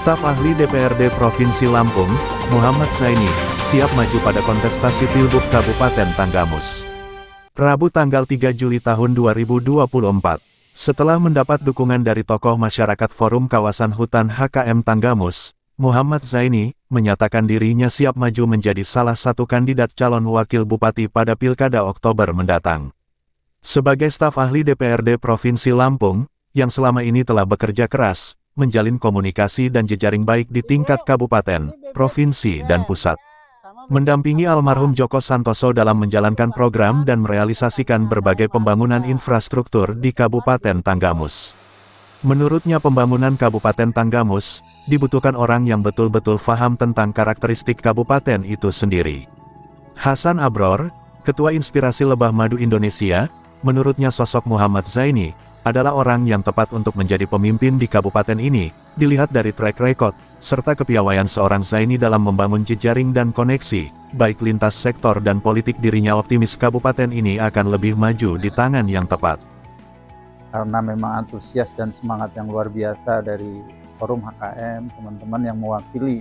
Staf ahli DPRD Provinsi Lampung, Muhammad Zaini, siap maju pada kontestasi Pilgub Kabupaten Tanggamus. Rabu tanggal 3 Juli tahun 2024, setelah mendapat dukungan dari tokoh masyarakat Forum Kawasan Hutan HKM Tanggamus, Muhammad Zaini menyatakan dirinya siap maju menjadi salah satu kandidat calon wakil bupati pada Pilkada Oktober mendatang. Sebagai staf ahli DPRD Provinsi Lampung, yang selama ini telah bekerja keras, menjalin komunikasi dan jejaring baik di tingkat kabupaten, provinsi, dan pusat. Mendampingi almarhum Joko Santoso dalam menjalankan program dan merealisasikan berbagai pembangunan infrastruktur di Kabupaten Tanggamus. Menurutnya pembangunan Kabupaten Tanggamus, dibutuhkan orang yang betul-betul paham tentang karakteristik kabupaten itu sendiri. Hasan Abror, Ketua Inspirasi Lebah Madu Indonesia, menurutnya sosok Muhammad Zaini adalah orang yang tepat untuk menjadi pemimpin di kabupaten ini, dilihat dari track record, serta kepiawaian seorang Zaini dalam membangun jejaring dan koneksi, baik lintas sektor dan politik. Dirinya optimis kabupaten ini akan lebih maju di tangan yang tepat. Karena memang antusias dan semangat yang luar biasa dari Forum HKM, teman-teman yang mewakili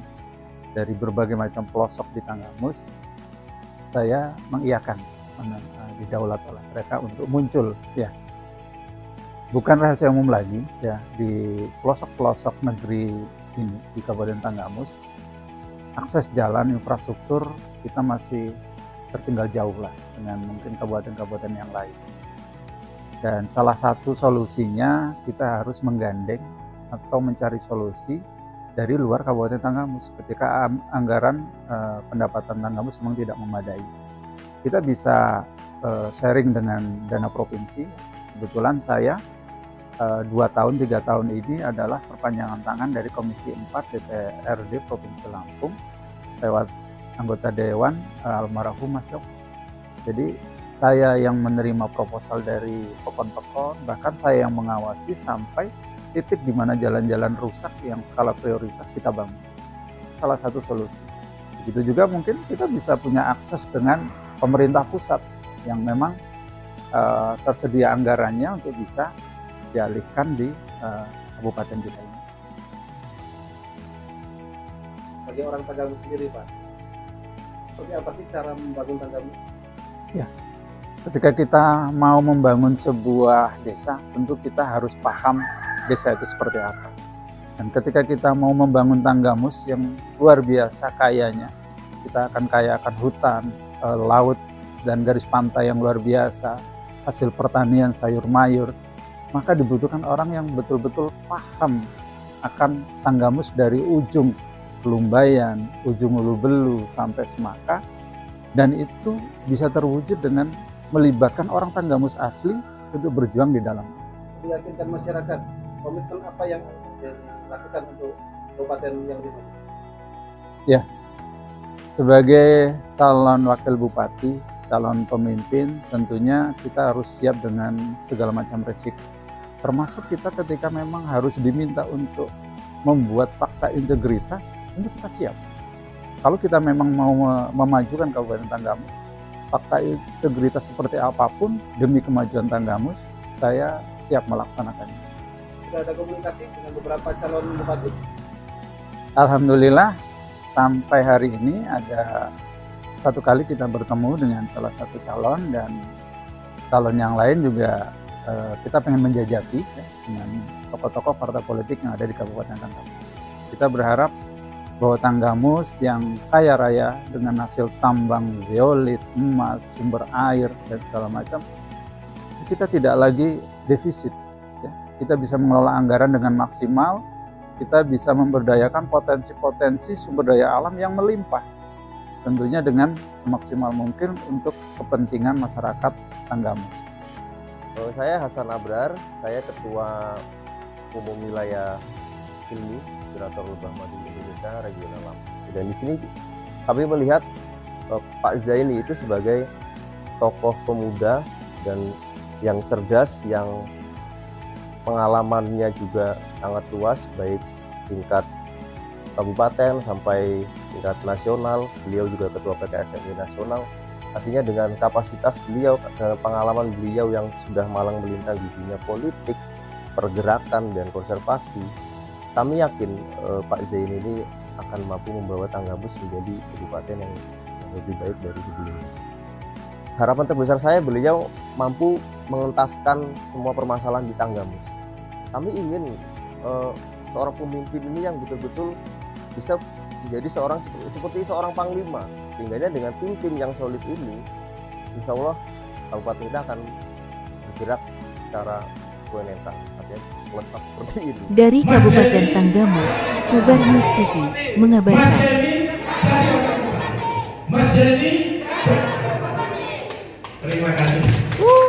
dari berbagai macam pelosok di Tanggamus, saya mengiyakan didaulat oleh mereka untuk muncul, ya. Bukan rahasia umum lagi, ya, di pelosok-pelosok negeri ini, di Kabupaten Tanggamus, akses jalan, infrastruktur, kita masih tertinggal jauh lah dengan mungkin kabupaten-kabupaten yang lain. Dan salah satu solusinya, kita harus menggandeng atau mencari solusi dari luar Kabupaten Tanggamus. Ketika anggaran pendapatan Tanggamus memang tidak memadai. Kita bisa sharing dengan dana provinsi. Kebetulan saya 2 tahun, 3 tahun ini adalah perpanjangan tangan dari Komisi 4 DPRD Provinsi Lampung lewat anggota Dewan almarhum Mas Joko. Jadi saya yang menerima proposal dari pokon-pokon, bahkan saya yang mengawasi sampai titik di mana jalan-jalan rusak yang skala prioritas kita bangun. Salah satu solusi. Begitu juga mungkin kita bisa punya akses dengan pemerintah pusat yang memang tersedia anggarannya untuk bisa dialihkan di kabupaten kita ini. Bagi orang Tanggamus sendiri, Pak, seperti apa sih cara membangun Tanggamus? Ya, ketika kita mau membangun sebuah desa, tentu kita harus paham desa itu seperti apa. Dan ketika kita mau membangun Tanggamus yang luar biasa kayanya, kita akan kaya akan hutan, laut, dan garis pantai yang luar biasa, hasil pertanian, sayur mayur, maka dibutuhkan orang yang betul-betul paham akan Tanggamus dari ujung Pelumbayan, ujung Ulu Belu sampai Semaka, dan itu bisa terwujud dengan melibatkan orang Tanggamus asli untuk berjuang di dalam. Meyakinkan masyarakat, komitmen apa yang dilakukan untuk kabupaten yang dimana? Ya, sebagai calon wakil bupati, calon pemimpin, tentunya kita harus siap dengan segala macam resiko. Termasuk kita ketika memang harus diminta untuk membuat fakta integritas, tentu kita siap. Kalau kita memang mau memajukan Kabupaten Tanggamus, fakta integritas seperti apapun demi kemajuan Tanggamus, saya siap melaksanakannya. Sudah ada komunikasi dengan beberapa calon bupati? Alhamdulillah, sampai hari ini ada 1 kali kita bertemu dengan salah satu calon, dan calon yang lain juga kita pengen menjajaki, ya, dengan tokoh-tokoh partai politik yang ada di Kabupaten Tanggamus. Kita berharap bahwa Tanggamus yang kaya raya dengan hasil tambang zeolit, emas, sumber air, dan segala macam, kita tidak lagi defisit. Ya. Kita bisa mengelola anggaran dengan maksimal, kita bisa memberdayakan potensi-potensi sumber daya alam yang melimpah. Tentunya dengan semaksimal mungkin untuk kepentingan masyarakat Tanggamus. Saya Hasan Abror, saya Ketua Umum Wilayah Ilmu Kurator Lebah Madu Indonesia Regional Lampung. Dan di sini kami melihat Pak Zaini itu sebagai tokoh pemuda dan yang cerdas, yang pengalamannya juga sangat luas, baik tingkat kabupaten sampai tingkat nasional. Beliau juga Ketua PKSMI Nasional. Artinya dengan kapasitas beliau, dengan pengalaman beliau yang sudah malang melintang di dunia politik, pergerakan, dan konservasi, kami yakin Pak Zaini ini akan mampu membawa Tanggamus menjadi kabupaten yang lebih baik dari sebelumnya. Harapan terbesar saya, beliau mampu mengentaskan semua permasalahan di Tanggamus. Kami ingin seorang pemimpin ini yang betul-betul bisa menjadi seperti seorang panglima, sehingga dengan tim-tim yang solid ini, insya Allah kabupaten kita akan bergerak secara kewenangan, artinya melesat seperti ini. Dari Kabupaten Tanggamus, Tubar News TV mengabarkan. Mas Denny